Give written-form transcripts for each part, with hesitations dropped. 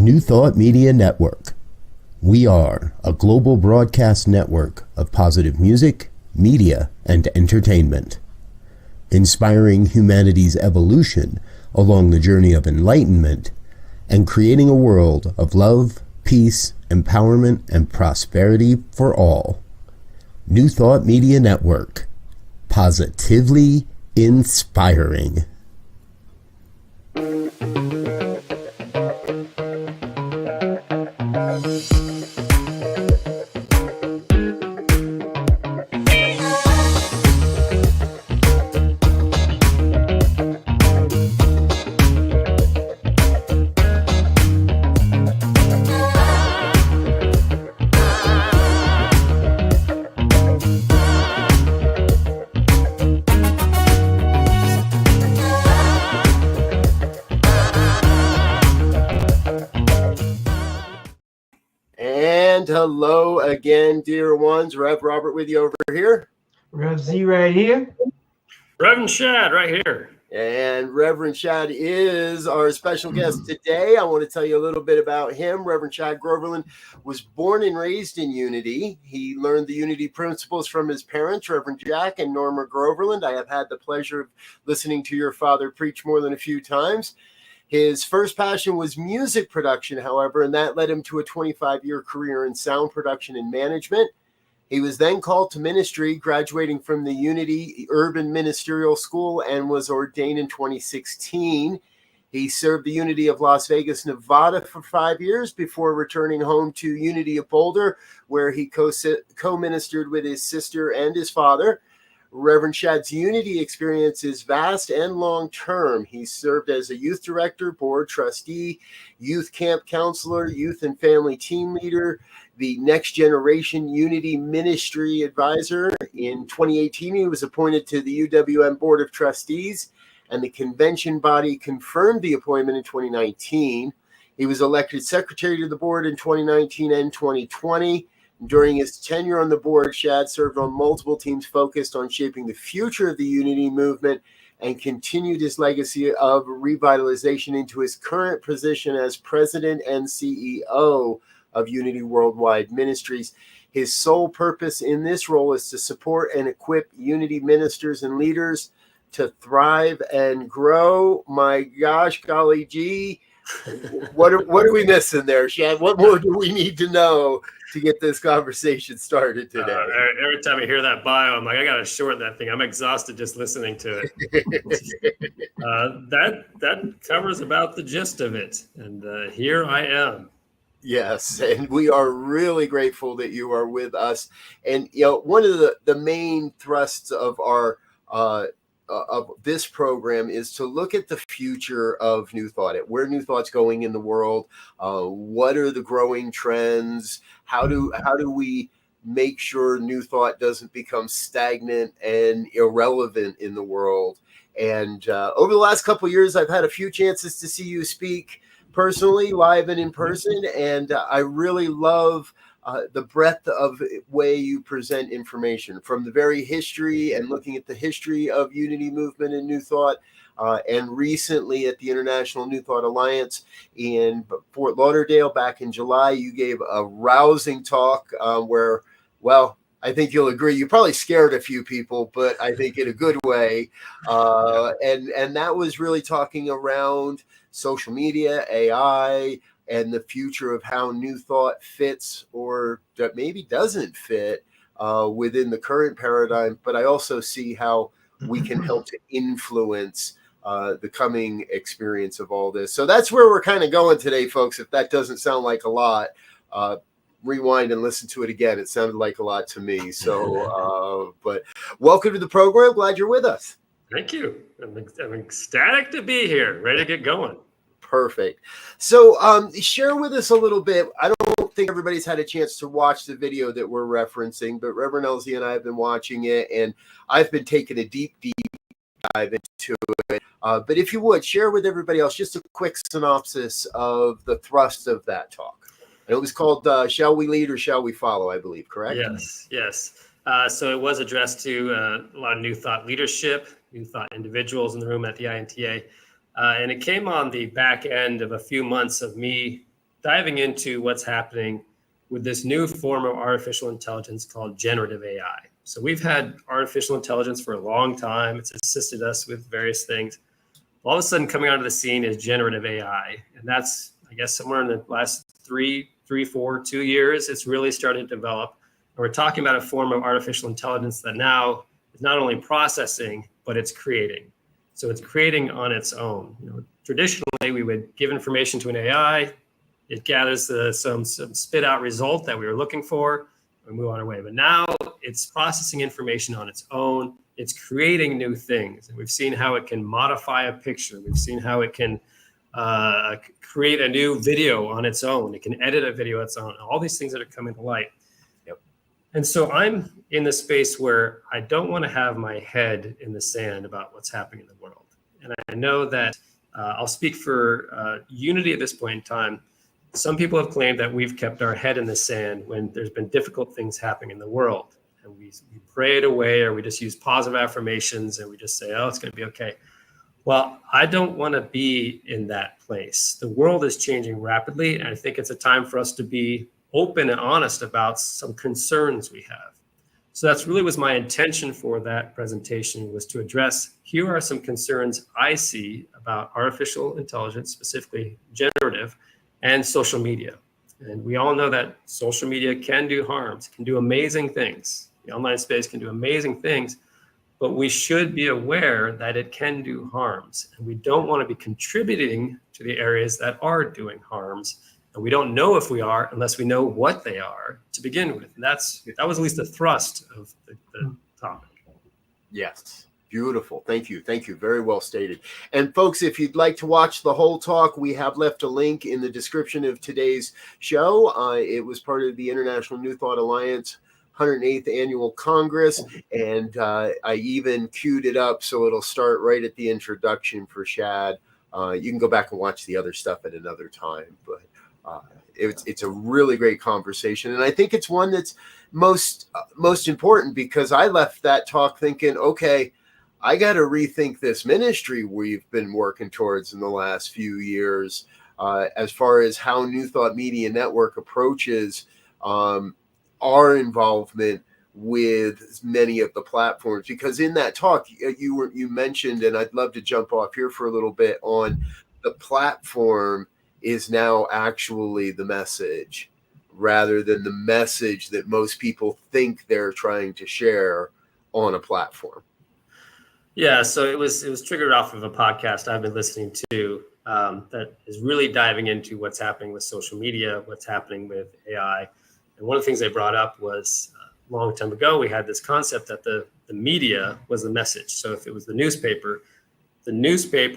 New Thought Media Network. We are a global broadcast network of positive music, media, and entertainment, inspiring humanity's evolution along the journey of enlightenment and creating a world of love, peace, empowerment, and prosperity for all. New Thought Media Network. Positively inspiring. Hello again, dear ones. Rev Robert with you over here. Rev Z right here. Reverend Shad right here. And Reverend Shad is our special guest today. I want to tell you a little bit about him. Reverend Shad Groverland was born and raised in Unity. He learned the Unity principles from his parents, Reverend Jack and Norma Groverland. I have had the pleasure of listening to your father preach more than a few times. His first passion was music production, however, and that led him to a 25-year career in sound production and management. He was then called to ministry, graduating from the Unity Urban Ministerial School, and was ordained in 2016. He served the Unity of Las Vegas, Nevada for 5 years before returning home to Unity of Boulder, where he co-ministered with his sister and his father. Reverend Shad's Unity experience is vast and long-term. He served as a youth director, board trustee, youth camp counselor, youth and family team leader, the Next Generation Unity Ministry Advisor. In 2018, he was appointed to the UWM Board of Trustees, and the convention body confirmed the appointment in 2019. He was elected secretary to the board in 2019 and 2020. During his tenure on the board, Shad served on multiple teams focused on shaping the future of the Unity movement and continued his legacy of revitalization into his current position as president and CEO of Unity Worldwide Ministries. His sole purpose in this role is to support and equip Unity ministers and leaders to thrive and grow. My gosh, golly gee. What are we missing there, Shad? What more do we need to know to get this conversation started today? Every time I hear that bio, I'm like, I got to shorten that thing. I'm exhausted just listening to it. That covers about the gist of it. And here I am. Yes, and we are really grateful that you are with us. And, you know, one of the main thrusts of our of this program is to look at the future of New Thought, at where New Thought's going in the world. What are the growing trends? How do we make sure New Thought doesn't become stagnant and irrelevant in the world? And over the last couple of years, I've had a few chances to see you speak personally, live and in person, and I really love the breadth of way you present information, from the very history and looking at the history of Unity movement and New Thought, and recently at the International New Thought Alliance in Fort Lauderdale back in July, you gave a rousing talk where, well, I think you'll agree, you probably scared a few people, but I think in a good way. And that was really talking around social media, AI, and the future of how New Thought fits or that maybe doesn't fit within the current paradigm. But I also see how we can help to influence the coming experience of all this. So that's where we're kind of going today, folks. If that doesn't sound like a lot, rewind and listen to it again. It sounded like a lot to me. So, but welcome to the program. Glad you're with us. Thank you. I'm ecstatic to be here, ready to get going. Perfect. So share with us a little bit. I don't think everybody's had a chance to watch the video that we're referencing, but Reverend LZ and I have been watching it, and I've been taking a deep dive into it. But if you would, share with everybody else just a quick synopsis of the thrust of that talk. And it was called Shall We Lead or Shall We Follow, I believe, correct? Yes. So it was addressed to a lot of New Thought leadership, New Thought individuals in the room at the INTA. And it came on the back end of a few months of me diving into what's happening with this new form of artificial intelligence called generative AI. So we've had artificial intelligence for a long time. It's assisted us with various things. All of a sudden coming onto the scene is generative AI. And that's, I guess, somewhere in the last 2 years, it's really started to develop. And we're talking about a form of artificial intelligence that now is not only processing, but it's creating. So it's creating on its own. Traditionally, we would give information to an AI, it gathers some spit out result that we were looking for, and we move on our way. But now it's processing information on its own. It's creating new things. And we've seen how it can modify a picture. We've seen how it can create a new video on its own. It can edit a video on its own. All these things that are coming to light. Yep. And so I'm in the space where I don't want to have my head in the sand about what's happening in the world. And I know that I'll speak for Unity at this point in time. Some people have claimed that we've kept our head in the sand when there's been difficult things happening in the world. And we pray it away, or we just use positive affirmations and we just say, oh, it's going to be okay. Well, I don't want to be in that place. The world is changing rapidly, and I think it's a time for us to be open and honest about some concerns we have. So that's really was my intention for that presentation, was to address, here are some concerns I see about artificial intelligence, specifically generative, and social media. And we all know that social media can do harms, can do amazing things. The online space can do amazing things, but we should be aware that it can do harms. And we don't want to be contributing to the areas that are doing harms. And we don't know if we are unless we know what they are to begin with. And that was at least the thrust of the topic. Yes. Beautiful. Thank you. Thank you. Very well stated. And folks, if you'd like to watch the whole talk, we have left a link in the description of today's show. It was part of the International New Thought Alliance 108th Annual Congress, and I even queued it up so it'll start right at the introduction for Shad. You can go back and watch the other stuff at another time, but it's a really great conversation, and I think it's one that's most important, because I left that talk thinking, okay, I got to rethink this ministry we've been working towards in the last few years, as far as how New Thought Media Network approaches our involvement with many of the platforms. Because in that talk, you mentioned, and I'd love to jump off here for a little bit, on the platform is now actually the message, rather than the message that most people think they're trying to share on a platform. Yeah, so it was triggered off of a podcast I've been listening to that is really diving into what's happening with social media, what's happening with AI. And one of the things they brought up was a long time ago, we had this concept that the media was the message. So if it was the newspaper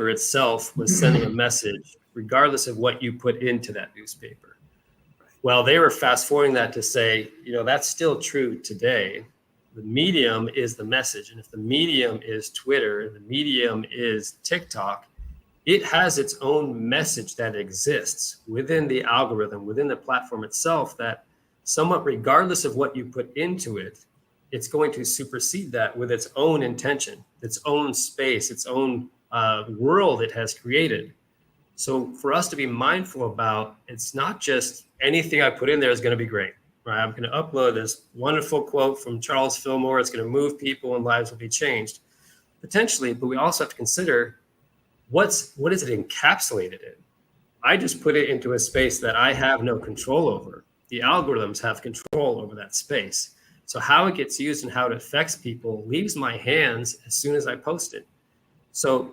itself was sending a message regardless of what you put into that newspaper. Well, they were fast forwarding that to say, that's still true today. The medium is the message. And if the medium is Twitter, the medium is TikTok, it has its own message that exists within the algorithm, within the platform itself, that somewhat regardless of what you put into it, it's going to supersede that with its own intention, its own space, its own world it has created. So for us to be mindful about, it's not just anything I put in there is going to be great. Right, I'm going to upload this wonderful quote from Charles Fillmore. It's going to move people and lives will be changed, potentially. But we also have to consider what is it encapsulated in? I just put it into a space that I have no control over. The algorithms have control over that space. So how it gets used and how it affects people leaves my hands as soon as I post it. So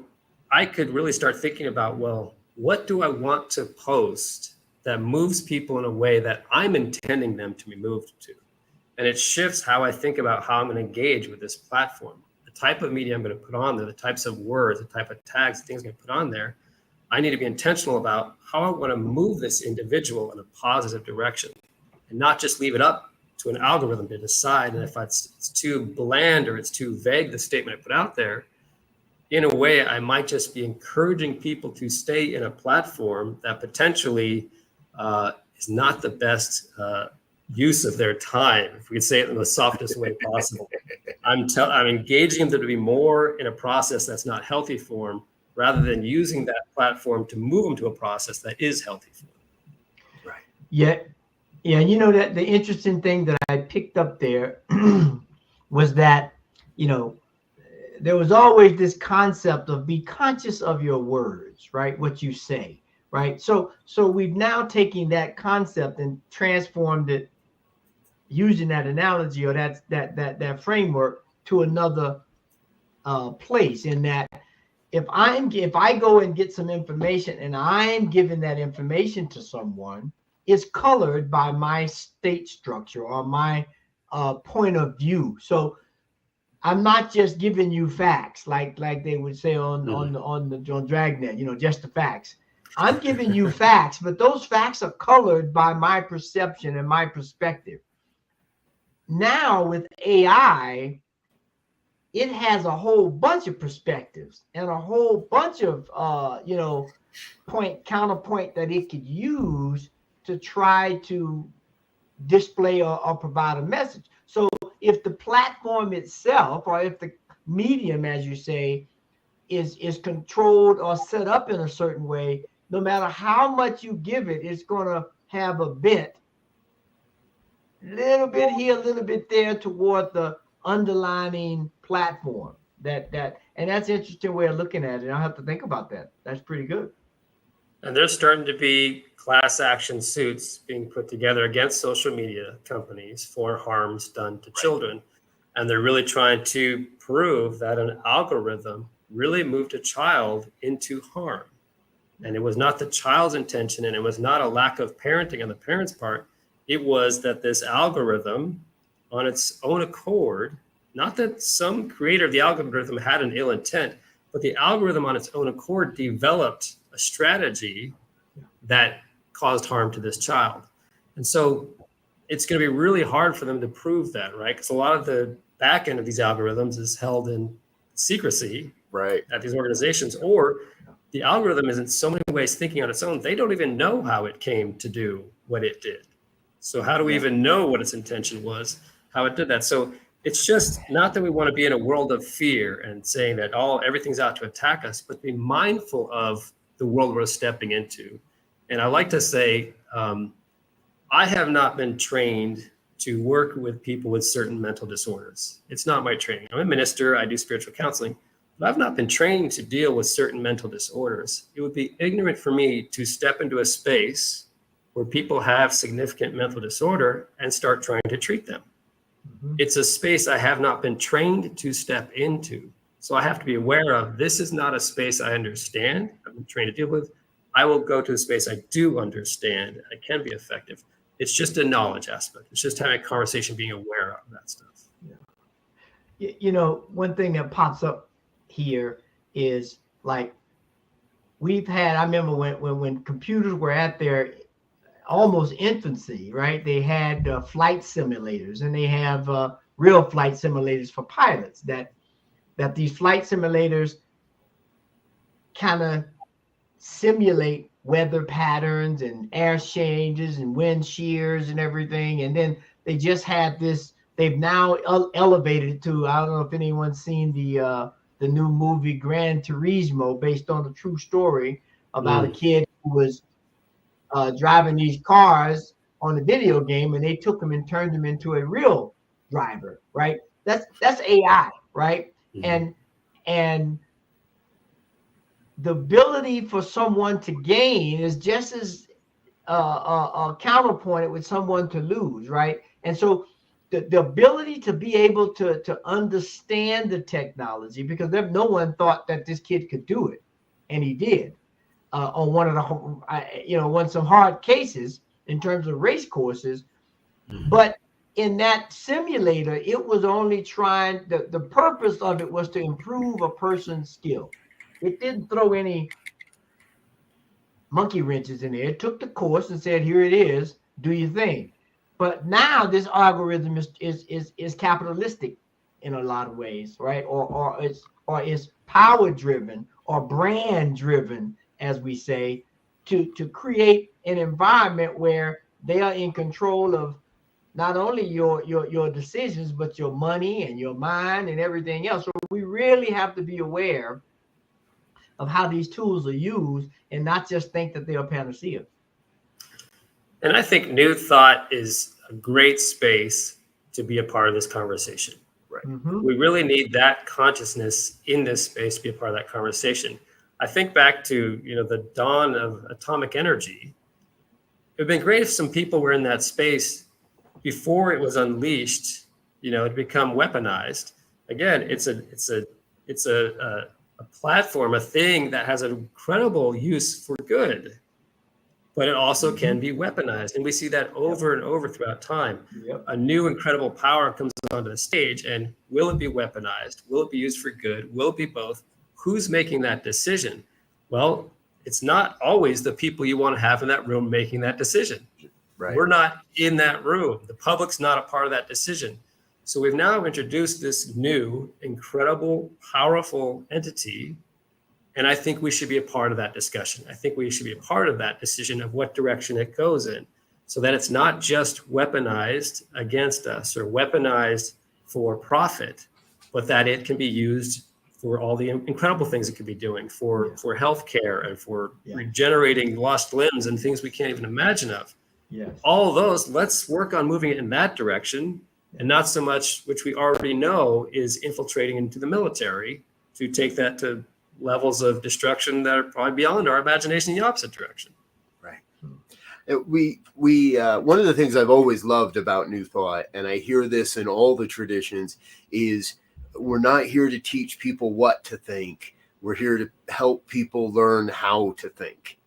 I could really start thinking about, well, what do I want to post that moves people in a way that I'm intending them to be moved to? And it shifts how I think about how I'm going to engage with this platform. The type of media I'm going to put on there, the types of words, the type of tags, things I'm going to put on there, I need to be intentional about how I want to move this individual in a positive direction and not just leave it up to an algorithm to decide. And if it's too bland or it's too vague, the statement I put out there, in a way, I might just be encouraging people to stay in a platform that potentially is not the best use of their time, if we could say it in the softest way possible. I'm engaging them to be more in a process that's not healthy for them, rather than using that platform to move them to a process that is healthy for them. Yeah, yeah. You know that the interesting thing that I picked up there was that, you know, there was always this concept of be conscious of your words, right? What you say, right? So we've now taken that concept and transformed it using that analogy or that framework to another place. In that, if I go and get some information and I'm giving that information to someone, it's colored by my state structure or my point of view. So I'm not just giving you facts like they would say on Dragnet, you know, just the facts. I'm giving you facts, but those facts are colored by my perception and my perspective. Now with AI, it has a whole bunch of perspectives and a whole bunch of counterpoint that it could use to try to display or provide a message. So if the platform itself, or if the medium, as you say, is controlled or set up in a certain way, no matter how much you give it, it's going to have a bent, little bit here, a little bit there, toward the underlining platform. And that's an interesting way of looking at it. I'll have to think about that. That's pretty good. And there's starting to be class action suits being put together against social media companies for harms done to children. And they're really trying to prove that an algorithm really moved a child into harm. And it was not the child's intention, and it was not a lack of parenting on the parents' part. It was that this algorithm on its own accord, not that some creator of the algorithm had an ill intent, but the algorithm on its own accord developed a strategy that caused harm to this child. And so it's going to be really hard for them to prove that, right? Because a lot of the back end of these algorithms is held in secrecy, right, at these organizations, or the algorithm is in so many ways thinking on its own. They don't even know how it came to do what it did. So how do we even know what its intention was, how it did that? So it's just not that we want to be in a world of fear and saying that everything's out to attack us, but be mindful of the world we're stepping into. And I like to say, I have not been trained to work with people with certain mental disorders. It's not my training. I'm a minister, I do spiritual counseling, but I've not been trained to deal with certain mental disorders. It would be ignorant for me to step into a space where people have significant mental disorder and start trying to treat them. Mm-hmm. It's a space I have not been trained to step into. So I have to be aware of, this is not a space I understand, I've been trained to deal with. I will go to a space I do understand, I can be effective. It's just a knowledge aspect. It's just having a conversation, being aware of that stuff. Yeah. You know, one thing that pops up here is like I remember when computers were at their almost infancy, right? They had flight simulators, and they have real flight simulators for pilots that these flight simulators kind of simulate weather patterns and air changes and wind shears and everything. And then they just had this, they've now elevated it to, I don't know if anyone's seen the new movie Gran Turismo, based on a true story about a kid who was driving these cars on a video game, and they took him and turned him into a real driver, right? That's AI, right? Mm-hmm. And the ability for someone to gain is just as counterpointed with someone to lose, right? And so the ability to be able to understand the technology, because no one thought that this kid could do it, and he did on one of the some hard cases in terms of race courses. Mm-hmm. But in that simulator, it was only trying, the purpose of it was to improve a person's skill. It didn't throw any monkey wrenches in there. It took the course and said, here it is, do your thing. But now this algorithm is capitalistic in a lot of ways, right? Or it's power driven or brand driven, as we say, to create an environment where they are in control of not only your decisions, but your money and your mind and everything else. So we really have to be aware of how these tools are used, and not just think that they are panacea. And I think New Thought is a great space to be a part of this conversation. Right. Mm-hmm. We really need that consciousness in this space to be a part of that conversation. I think back to, the dawn of atomic energy. It would have been great if some people were in that space before it was unleashed, it become weaponized. Again, it's a platform, a thing that has an incredible use for good, but it also can be weaponized. And we see that over and over throughout time. Yep. A new incredible power comes onto the stage, and will it be weaponized? Will it be used for good? Will it be both? Who's making that decision? Well, it's not always the people you want to have in that room making that decision. Right. We're not in that room. The public's not a part of that decision. So we've now introduced this new, incredible, powerful entity. And I think we should be a part of that discussion. I think we should be a part of that decision of what direction it goes in, so that it's not just weaponized against us or weaponized for profit, but that it can be used for all the incredible things it could be doing for healthcare and for regenerating lost limbs and things we can't even imagine of. Yes. All of those, let's work on moving it in that direction, and not so much, which we already know is infiltrating into the military, to take that to levels of destruction that are probably beyond our imagination in the opposite direction. Right. We one of the things I've always loved about New Thought, and I hear this in all the traditions, is we're not here to teach people what to think. We're here to help people learn how to think.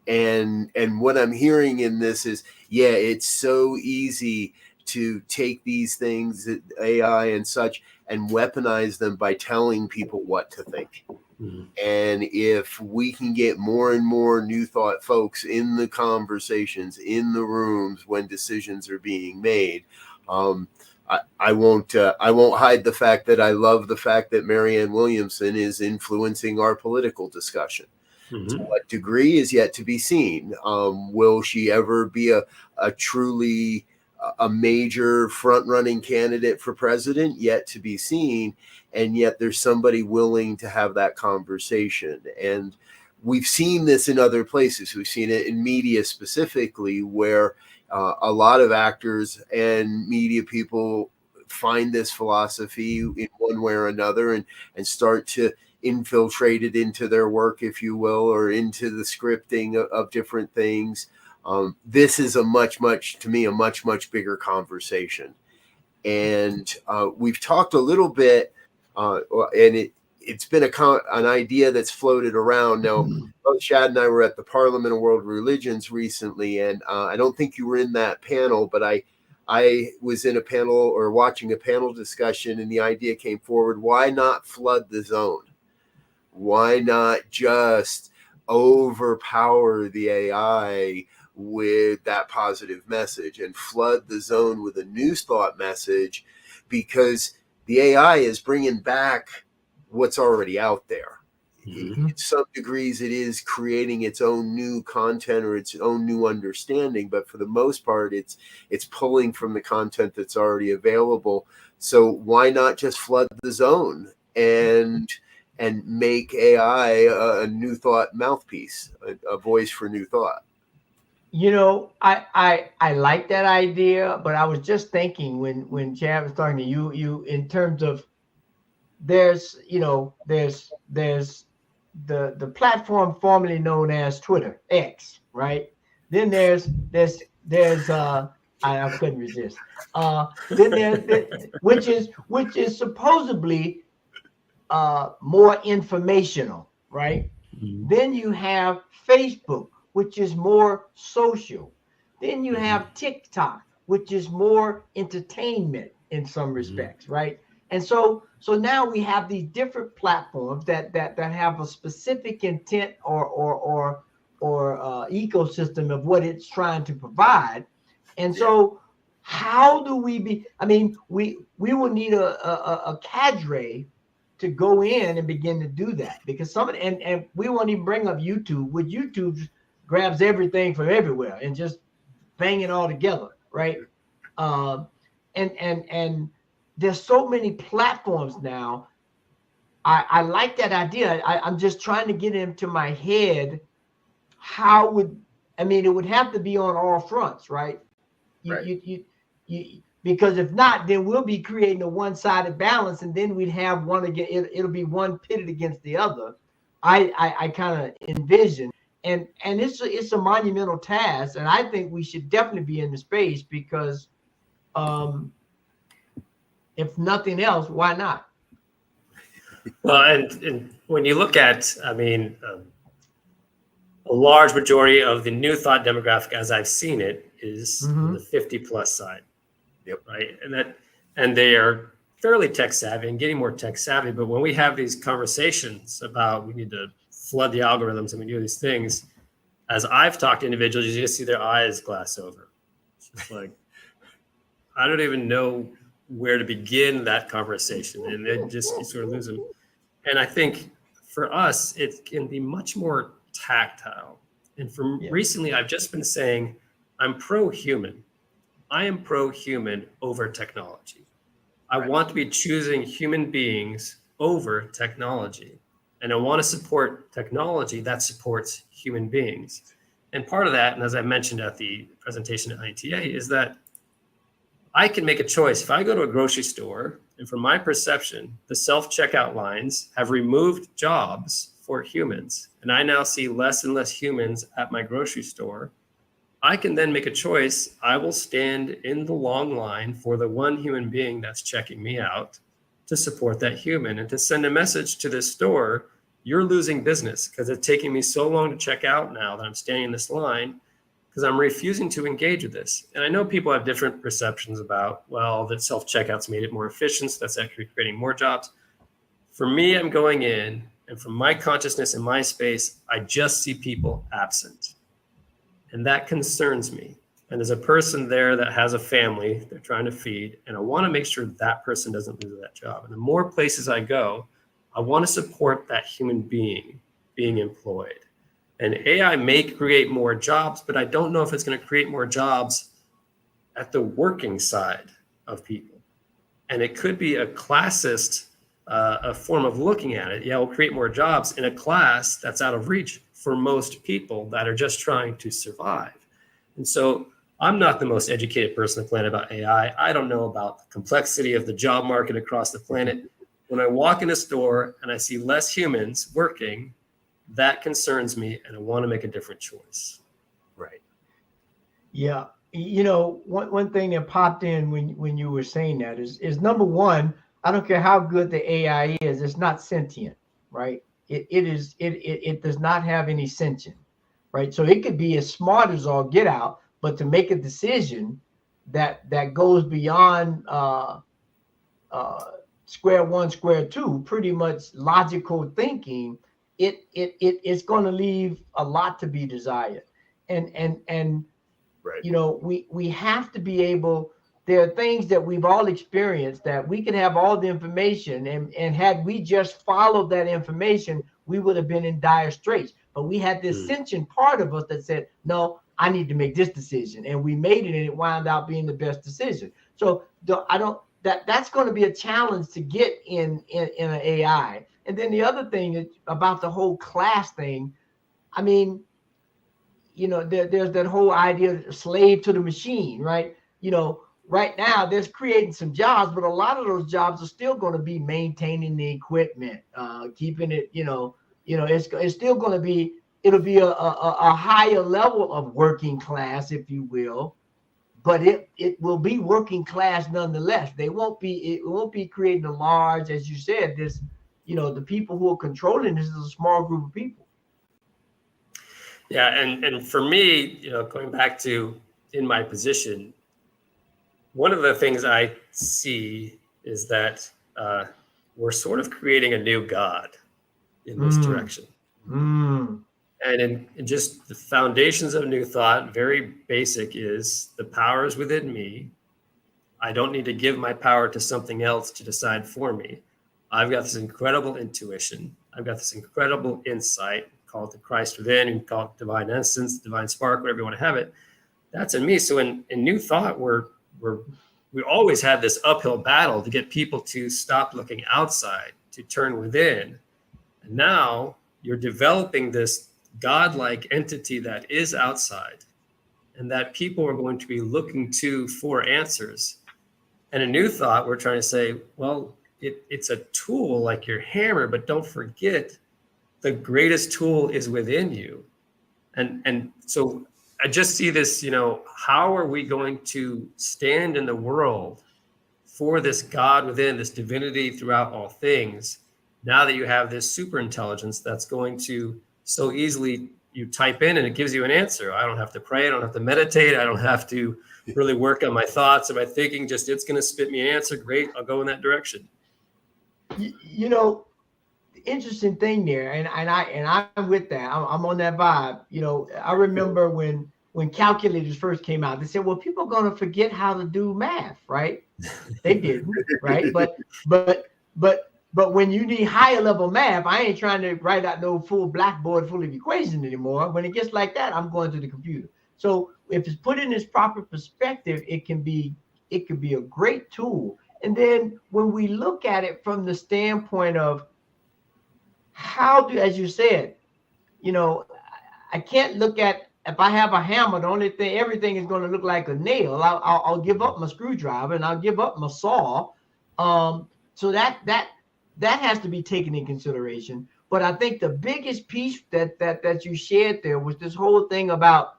And what I'm hearing in this is, it's so easy to take these things, AI and such, and weaponize them by telling people what to think. Mm-hmm. And if we can get more and more New Thought folks in the conversations, in the rooms when decisions are being made, I won't hide the fact that I love the fact that Marianne Williamson is influencing our political discussion. Mm-hmm. To what degree is yet to be seen. Will she ever be a truly a major front-running candidate for president? Yet to be seen. And yet there's somebody willing to have that conversation. And we've seen this in other places. We've seen it in media specifically, where a lot of actors and media people find this philosophy in one way or another and start to infiltrate it into their work, if you will, or into the scripting of different things. This is a much bigger conversation. And we've talked a little bit, and it's been an idea that's floated around. Now, both Shad and I were at the Parliament of World Religions recently, and I don't think you were in that panel, but I was in a panel or watching a panel discussion, and the idea came forward: why not flood the zone? Why not just overpower the AI with that positive message and flood the zone with a New Thought message? Because the AI is bringing back what's already out there. Mm-hmm. In some degrees, it is creating its own new content or its own new understanding, but for the most part, it's pulling from the content that's already available. So why not just flood the zone and make AI a New Thought mouthpiece, a voice for New Thought? I like that idea, but I was just thinking when Chad was talking to you in terms of there's the platform formerly known as Twitter, X, right? Then there's I couldn't resist. Then there's which is supposedly more informational, right? Mm-hmm. Then you have Facebook, which is more social. Then you have TikTok, which is more entertainment in some respects, right? And so now we have these different platforms that have a specific intent or ecosystem of what it's trying to provide. And so how do we be? I mean, we will need a cadre to go in and begin to do that, because and we won't even bring up YouTube. With YouTube grabs everything from everywhere and just bang it all together, right? And there's so many platforms now. I like that idea. I'm just trying to get into my head, how would I mean, it would have to be on all fronts, right? Right. Because if not, then we'll be creating a one-sided balance, and then we'd have one again. It'll be one pitted against the other. I kind of envision, and it's a monumental task, and I think we should definitely be in the space because, if nothing else, why not? Well, and when you look at, I mean, a large majority of the new thought demographic, as I've seen it, is the 50 plus side. Yep. Right. And they are fairly tech savvy and getting more tech savvy. But when we have these conversations about we need to flood the algorithms and we do these things, as I've talked to individuals, you just see their eyes glass over. It's just like, I don't even know where to begin that conversation. And then you sort of lose them. And I think for us, it can be much more tactile. And recently, I've just been saying, I'm pro-human. I am pro-human over technology. I want to be choosing human beings over technology. And I want to support technology that supports human beings. And part of that, and as I mentioned at the presentation at ITA, is that I can make a choice. If I go to a grocery store, and from my perception, the self-checkout lines have removed jobs for humans, and I now see less and less humans at my grocery store, I can then make a choice. I will stand in the long line for the one human being that's checking me out to support that human and to send a message to this store. You're losing business because it's taking me so long to check out now that I'm standing in this line because I'm refusing to engage with this. And I know people have different perceptions about, well, that self-checkouts made it more efficient. So that's actually creating more jobs. For me, I'm going in, and from my consciousness in my space, I just see people absent. And that concerns me. And there's a person there that has a family they're trying to feed, and I want to make sure that person doesn't lose that job. And the more places I go, I want to support that human being being employed. And AI may create more jobs, but I don't know if it's going to create more jobs at the working side of people. And it could be a classist a form of looking at it. Yeah, we'll create more jobs in a class that's out of reach for most people that are just trying to survive. And so I'm not the most educated person on the planet about AI. I don't know about the complexity of the job market across the planet. When I walk in a store and I see less humans working, that concerns me, and I want to make a different choice. Right. Yeah. You know, one thing that popped in when you were saying that is number one, I don't care how good the AI is, it's not sentient, right? It does not have any sentient, right? So it could be as smart as all get out, but to make a decision that goes beyond square one, square two, pretty much logical thinking, it's going to leave a lot to be desired. And right. You know, we have to be able. There are things that we've all experienced that we can have all the information, and had we just followed that information, we would have been in dire straits. But we had this sentient part of us that said, no, I need to make this decision. And we made it, and it wound out being the best decision. So that's going to be a challenge to get in an AI. And then the other thing about the whole class thing, I mean, you know, there's that whole idea of slave to the machine, right? You know, right now, there's creating some jobs, but a lot of those jobs are still going to be maintaining the equipment, keeping it, it's still going to be, it'll be a higher level of working class, if you will, but it will be working class nonetheless. It won't be creating a large, as you said, this, the people who are controlling this is a small group of people. Yeah, and for me, going back to in my position, one of the things I see is that we're sort of creating a new God in this direction. And in just the foundations of New Thought, very basic, is the power is within me. I don't need to give my power to something else to decide for me. I've got this incredible intuition. I've got this incredible insight. Call it the Christ within, and call it divine essence, divine spark, whatever you want to have it. That's in me. So in New Thought, we always had this uphill battle to get people to stop looking outside, to turn within. And now you're developing this godlike entity that is outside and that people are going to be looking to for answers. And a new thought, we're trying to say, well, it's a tool like your hammer, but don't forget the greatest tool is within you. And so I just see this, how are we going to stand in the world for this God within, this divinity throughout all things, now that you have this super intelligence that's going to so easily, you type in and it gives you an answer. I don't have to pray. I don't have to meditate. I don't have to really work on my thoughts and my thinking. Just it's going to spit me an answer. Great. I'll go in that direction. The interesting thing there, and I'm with that. I'm on that vibe. I remember when calculators first came out, they said, well, people are going to forget how to do math, right? They didn't, right? But when you need higher level math, I ain't trying to write out no full blackboard full of equations anymore. When it gets like that, I'm going to the computer. So if it's put in its proper perspective, it can be a great tool. And then when we look at it from the standpoint of as you said, I can't look at, if I have a hammer, everything is going to look like a nail. I'll give up my screwdriver and I'll give up my saw. So that has to be taken in consideration. But I think the biggest piece that you shared there was this whole thing about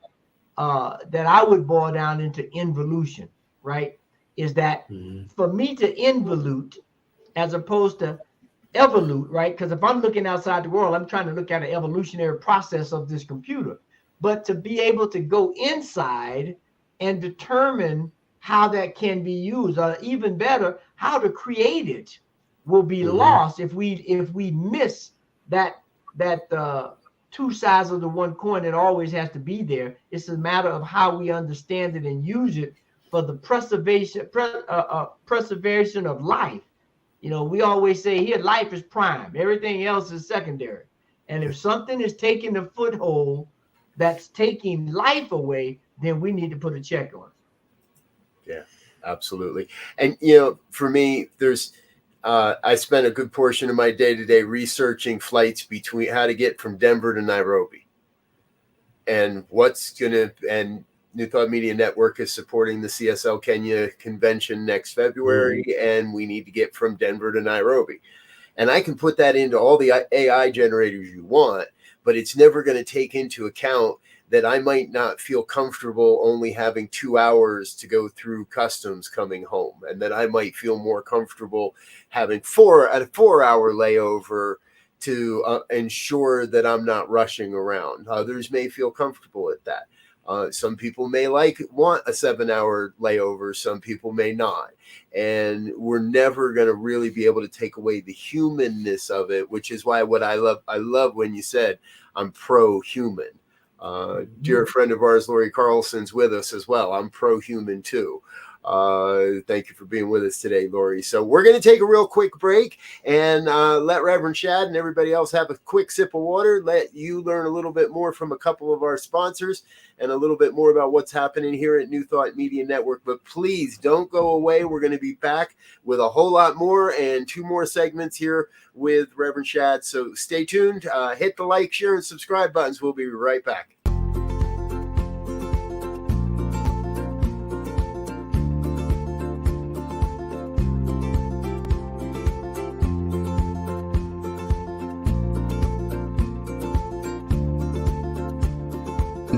that I would boil down into involution, right? Is that for me to involute as opposed to evolute, right? Because if I'm looking outside the world, I'm trying to look at an evolutionary process of this computer. But to be able to go inside and determine how that can be used, or even better, how to create it, will be lost if we miss that two sides of the one coin that always has to be there. It's a matter of how we understand it and use it for the preservation of life. We always say here, life is prime. Everything else is secondary. And if something is taking a foothold that's taking life away, then we need to put a check on it. Yeah, absolutely. And, for me, there's, I spent a good portion of my day-to-day researching flights between how to get from Denver to Nairobi, and and New Thought Media Network is supporting the CSL Kenya convention next February, and we need to get from Denver to Nairobi. And I can put that into all the AI generators you want, but it's never going to take into account that I might not feel comfortable only having 2 hours to go through customs coming home, and that I might feel more comfortable having a 4-hour layover to ensure that I'm not rushing around. Others may feel comfortable at that. Some people may want a 7-hour layover. Some people may not. And we're never going to really be able to take away the humanness of it, which is why I love when you said I'm pro-human. Dear friend of ours, Lori Carlson's with us as well. I'm pro-human too. Thank you for being with us today, Lori. So we're going to take a real quick break and let Reverend Shad and everybody else have a quick sip of water, let you learn a little bit more from a couple of our sponsors and a little bit more about what's happening here at New Thought Media Network. But please don't go away. We're going to be back with a whole lot more and 2 more segments here with Reverend Shad. So stay tuned. Hit the like, share, and subscribe buttons. We'll be right back.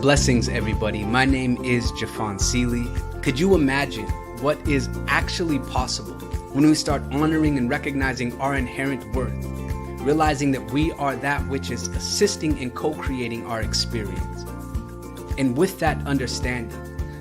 Blessings, everybody. My name is Jafon Seeley. Could you imagine what is actually possible when we start honoring and recognizing our inherent worth, realizing that we are that which is assisting and co-creating our experience? And with that understanding,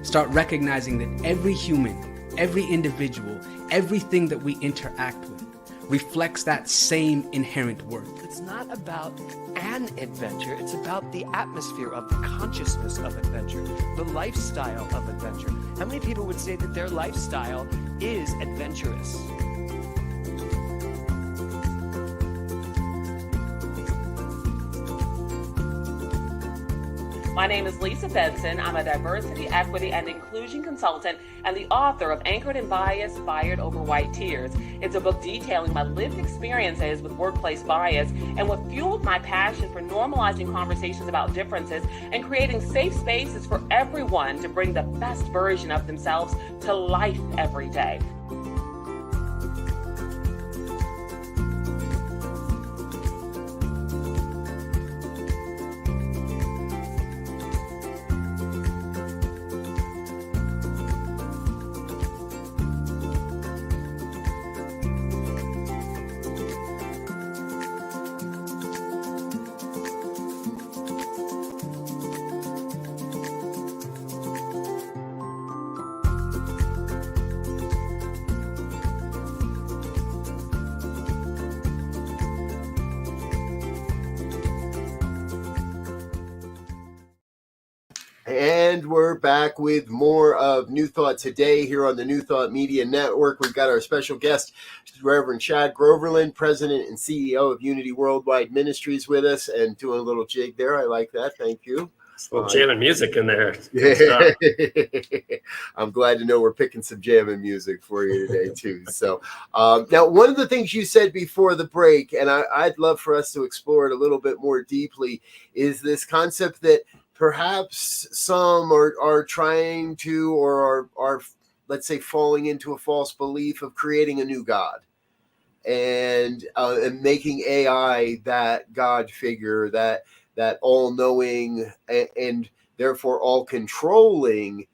start recognizing that every human, every individual, everything that we interact with reflects that same inherent worth. It's not about an adventure, it's about the atmosphere of the consciousness of adventure, the lifestyle of adventure. How many people would say that their lifestyle is adventurous? My name is Lisa Benson. I'm a diversity, equity, and inclusion consultant and the author of Anchored in Bias, Fired Over White Tears. It's a book detailing my lived experiences with workplace bias and what fueled my passion for normalizing conversations about differences and creating safe spaces for everyone to bring the best version of themselves to life every day. And we're back with more of New Thought today here on the New Thought Media Network. We've got our special guest, Reverend Shad Groverland, President and CEO of Unity Worldwide Ministries, with us, and doing a little jig there. I like that. Thank you. Well, jamming music in there. Yeah. I'm glad to know we're picking some jamming music for you today, too. So now, one of the things you said before the break, and I'd love for us to explore it a little bit more deeply, is this concept that perhaps some are trying to, or are, let's say, falling into a false belief of creating a new God and making AI that God figure, that all-knowing and therefore all-controlling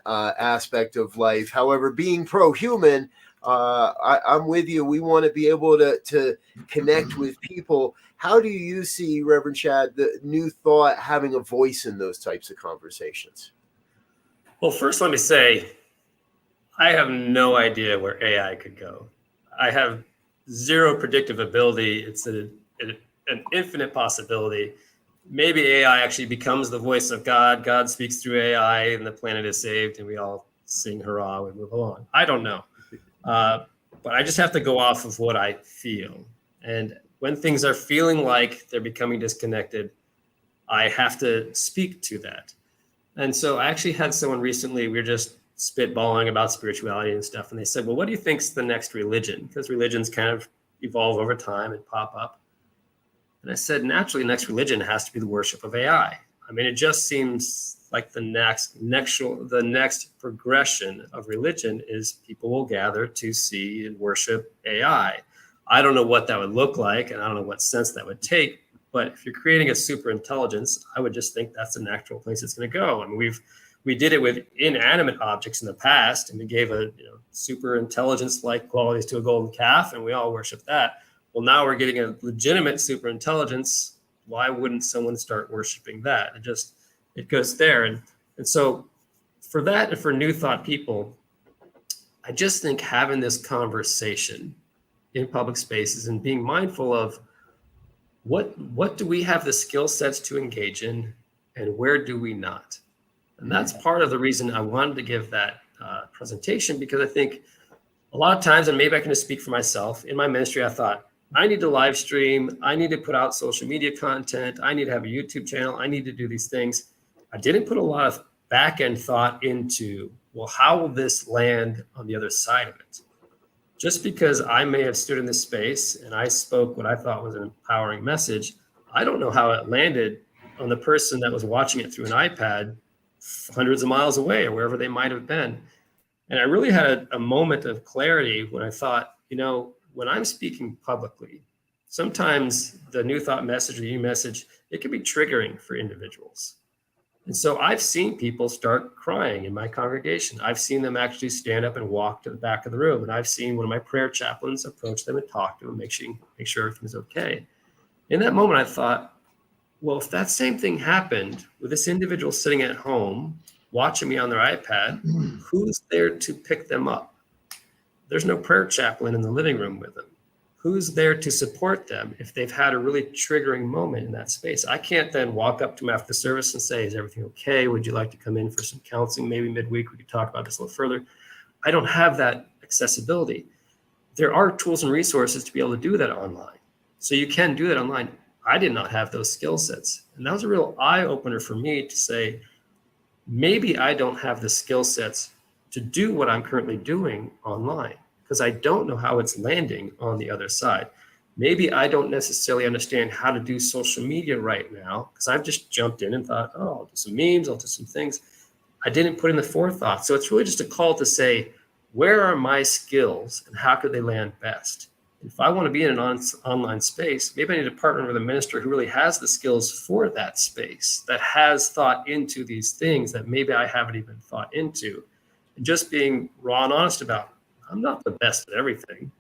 aspect of life. However, being pro-human, I'm with you. We want to be able to connect with people. How do you see, Reverend Shad, the New Thought having a voice in those types of conversations? Well, first, let me say, I have no idea where AI could go. I have zero predictive ability. It's an infinite possibility. Maybe AI actually becomes the voice of God. God speaks through AI and the planet is saved and we all sing hurrah, we move along. I don't know. But I just have to go off of what I feel. And when things are feeling like they're becoming disconnected, I have to speak to that. And so I actually had someone recently, we were just spitballing about spirituality and stuff. And they said, well, what do you think's the next religion? Because religions kind of evolve over time and pop up. And I said, naturally, the next religion has to be the worship of AI. I mean, it just seems like the next progression of religion is people will gather to see and worship AI. I don't know what that would look like, and I don't know what sense that would take. But if you're creating a super intelligence, I would just think that's the natural place it's going to go. I mean, we did it with inanimate objects in the past, and we gave a super intelligence-like qualities to a golden calf, and we all worship that. Well, now we're getting a legitimate super intelligence. Why wouldn't someone start worshiping that? It goes there. And so for that and for New Thought people, I just think having this conversation in public spaces and being mindful of what do we have the skill sets to engage in and where do we not? And that's part of the reason I wanted to give that presentation, because I think a lot of times, and maybe I can just speak for myself, in my ministry, I thought, I need to live stream. I need to put out social media content. I need to have a YouTube channel. I need to do these things. I didn't put a lot of back end thought into, well, how will this land on the other side of it? Just because I may have stood in this space and I spoke what I thought was an empowering message, I don't know how it landed on the person that was watching it through an iPad hundreds of miles away or wherever they might have been. And I really had a moment of clarity when I thought, when I'm speaking publicly, sometimes the New Thought message or the message, it can be triggering for individuals. And so I've seen people start crying in my congregation. I've seen them actually stand up and walk to the back of the room. And I've seen one of my prayer chaplains approach them and talk to them, make sure everything's okay. In that moment, I thought, well, if that same thing happened with this individual sitting at home, watching me on their iPad, who's there to pick them up? There's no prayer chaplain in the living room with them. Who's there to support them if they've had a really triggering moment in that space? I can't then walk up to them after the service and say, is everything okay? Would you like to come in for some counseling? Maybe midweek we could talk about this a little further. I don't have that accessibility. There are tools and resources to be able to do that online. So you can do that online. I did not have those skill sets. And that was a real eye opener for me to say, maybe I don't have the skill sets to do what I'm currently doing online because I don't know how it's landing on the other side. Maybe I don't necessarily understand how to do social media right now because I've just jumped in and thought, oh, I'll do some memes, I'll do some things. I didn't put in the forethought. So it's really just a call to say, where are my skills and how could they land best? If I want to be in an online space, maybe I need to partner with a minister who really has the skills for that space, that has thought into these things that maybe I haven't even thought into. And just being raw and honest about, I'm not the best at everything.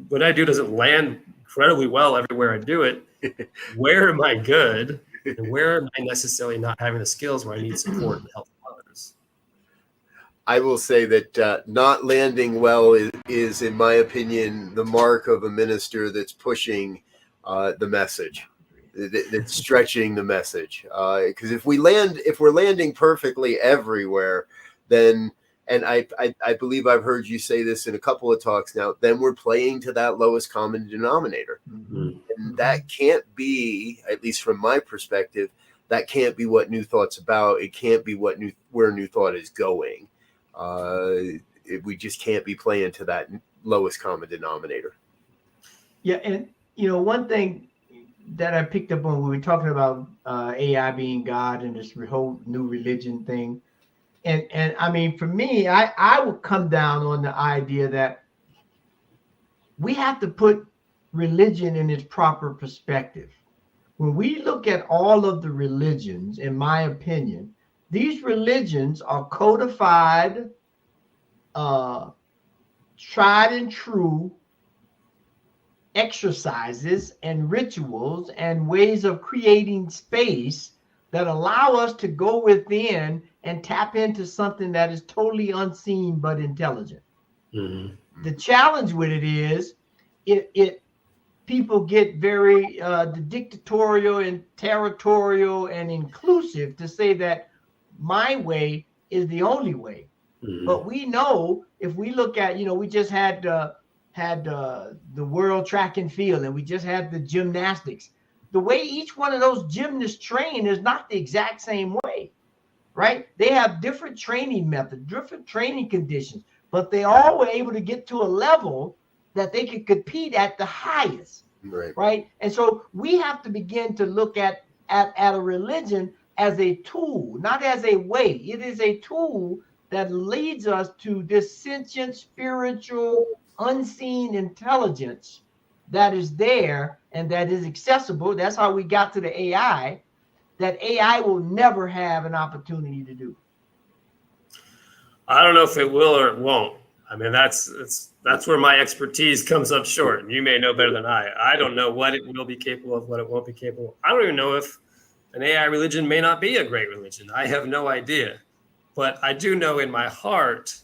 What I do doesn't land incredibly well everywhere I do it. Where am I good? And where am I necessarily not having the skills where I need support and help others? I will say that not landing well is, in my opinion, the mark of a minister that's pushing the message, that's stretching the message. Because if we're landing perfectly everywhere, then, and I believe I've heard you say this in a couple of talks now, then we're playing to that lowest common denominator. Mm-hmm. And that can't be, at least from my perspective, that can't be what New Thought's about. It can't be where New Thought is going. We just can't be playing to that lowest common denominator. Yeah, and one thing that I picked up on when we were talking about AI being God and this whole new religion thing, and I mean, for me, I would come down on the idea that we have to put religion in its proper perspective. When we look at all of the religions, in my opinion, these religions are codified, tried and true exercises and rituals and ways of creating space that allow us to go within and tap into something that is totally unseen but intelligent. Mm-hmm. The challenge with it is people get very dictatorial and territorial and inclusive to say that my way is the only way. Mm-hmm. But we know if we look at, we just had the world track and field, and we just had the gymnastics. The way each one of those gymnasts train is not the exact same way, right? They have different training methods, different training conditions, but they all were able to get to a level that they could compete at the highest, right? And so we have to begin to look at a religion as a tool, not as a way. It is a tool that leads us to this sentient, spiritual, unseen intelligence that is there and that is accessible. That's how we got to the AI, that AI will never have an opportunity to do. I don't know if it will or it won't. I mean, that's where my expertise comes up short. And you may know better than I. I don't know what it will be capable of, what it won't be capable of. I don't even know if an AI religion may not be a great religion. I have no idea. But I do know in my heart,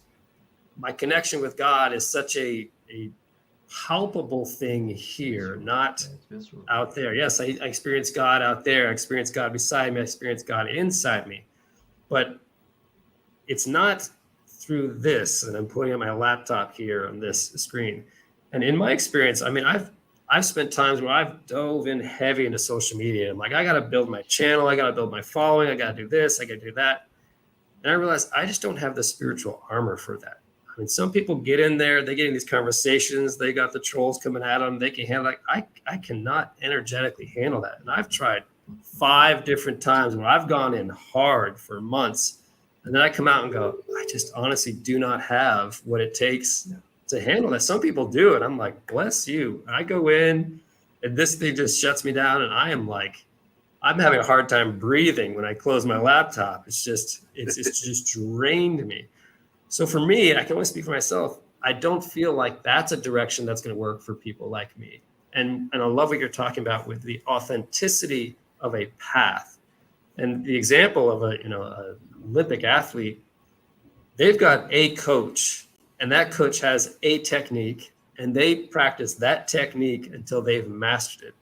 my connection with God is such a palpable thing here, not out there. Yes, I experience God out there. I experience God beside me. I experience God inside me. But it's not through this, and I'm pointing at my laptop here on this screen. And in my experience, I mean, I've spent times where I've dove in heavy into social media. I'm like, I got to build my channel. I got to build my following. I got to do this. I got to do that. And I realized I just don't have the spiritual armor for that. I mean, some people get in there, they get in these conversations, they got the trolls coming at them, they can handle that. I cannot energetically handle that. And I've tried 5 different times where I've gone in hard for months. And then I come out and go, I just honestly do not have what it takes to handle that. Some people do it. I'm like, bless you. I go in and this thing just shuts me down. And I am like, I'm having a hard time breathing when I close my laptop. It's just drained me. So for me, I can only speak for myself. I don't feel like that's a direction that's going to work for people like me. And I love what you're talking about with the authenticity of a path. And the example of a Olympic athlete, they've got a coach, and that coach has a technique, and they practice that technique until they've mastered it.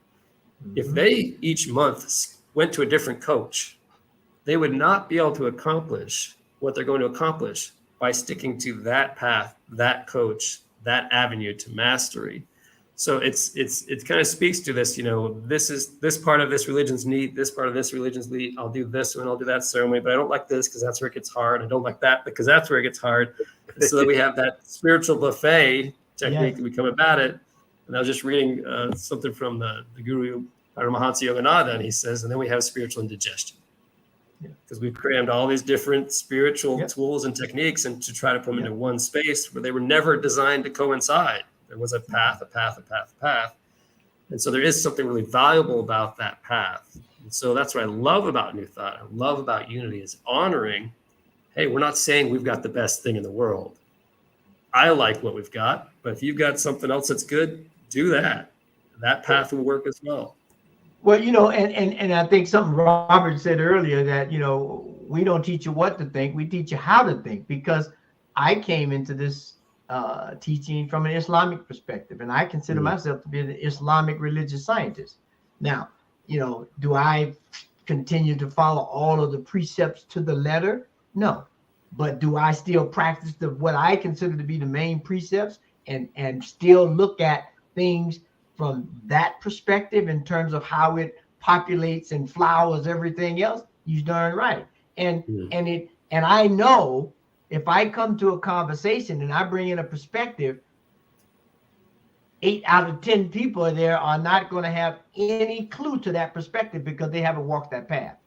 Mm-hmm. If they each month went to a different coach, they would not be able to accomplish what they're going to accomplish by sticking to that path, that coach, that avenue to mastery. So it kind of speaks to this, this part of this religion's neat, this part of this religion's neat. I'll do this and I'll do that ceremony, but I don't like this because that's where it gets hard. I don't like that because that's where it gets hard. And so that we have that spiritual buffet technique that we come about it. And I was just reading something from the Guru Paramahansa Yogananda, and he says, and then we have spiritual indigestion. Because we've crammed all these different spiritual tools and techniques and to try to put them into one space where they were never designed to coincide. There was a path. And so there is something really valuable about that path. And so that's what I love about New Thought. I love about Unity is honoring, hey, we're not saying we've got the best thing in the world. I like what we've got, but if you've got something else that's good, do that. That path will work as well. Well, and I think something Robert said earlier that, we don't teach you what to think, we teach you how to think, because I came into this teaching from an Islamic perspective, and I consider myself to be an Islamic religious scientist. Now, do I continue to follow all of the precepts to the letter? No. But do I still practice what I consider to be the main precepts and still look at things from that perspective in terms of how it populates and flowers everything else? You darn right. And I know if I come to a conversation and I bring in a perspective, 8 out of 10 people there are not going to have any clue to that perspective because they haven't walked that path.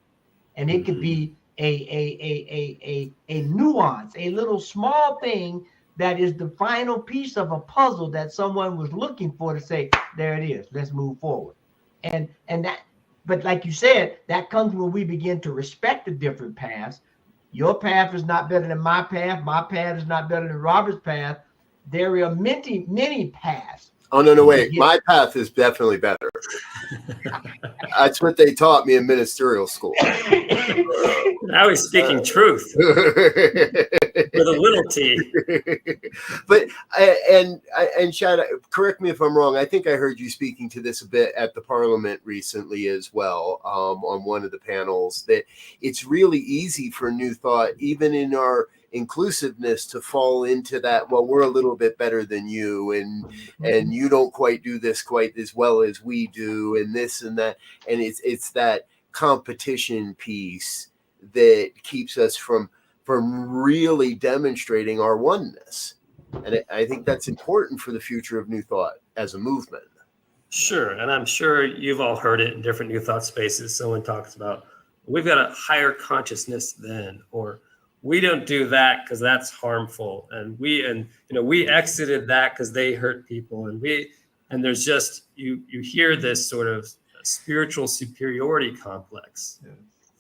And it could be a nuance, a little small thing that is the final piece of a puzzle that someone was looking for to say, there it is, let's move forward. And that, but like you said, that comes when we begin to respect the different paths. Your path is not better than my path is not better than Robert's path. There are many paths. Oh, no, wait. My path is definitely better. That's what they taught me in ministerial school. Now he's speaking truth with a little t. But, and Shad, correct me if I'm wrong. I think I heard you speaking to this a bit at the Parliament recently as well, on one of the panels, that it's really easy for New Thought, even in our inclusiveness, to fall into that, well, we're a little bit better than you, and you don't quite do this quite as well as we do, and this and that, and it's that competition piece that keeps us from really demonstrating our oneness. And I think that's important for the future of New Thought as a movement. Sure. And I'm sure you've all heard it in different New Thought spaces. Someone talks about, we've got a higher consciousness than, or we don't do that because that's harmful. And we exited that because they hurt people. And there's just, you hear this sort of spiritual superiority complex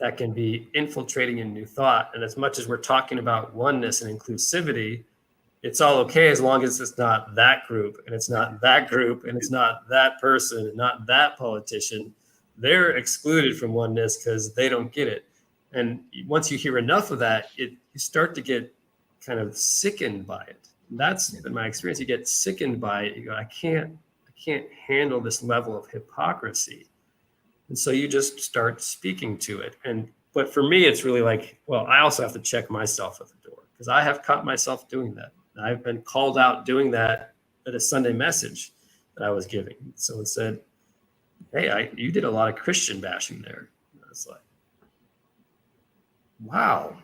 that can be infiltrating in New Thought. And as much as we're talking about oneness and inclusivity, it's all okay as long as it's not that group, and it's not that group, and it's not that person, and not that politician. They're excluded from oneness because they don't get it. And once you hear enough of that, you start to get kind of sickened by it. That's been my experience. You get sickened by it. You go, I can't handle this level of hypocrisy. And so you just start speaking to it. But for me, it's really like, well, I also have to check myself at the door, because I have caught myself doing that. I've been called out doing that at a Sunday message that I was giving. Someone said, hey, you did a lot of Christian bashing there. And I was like, wow,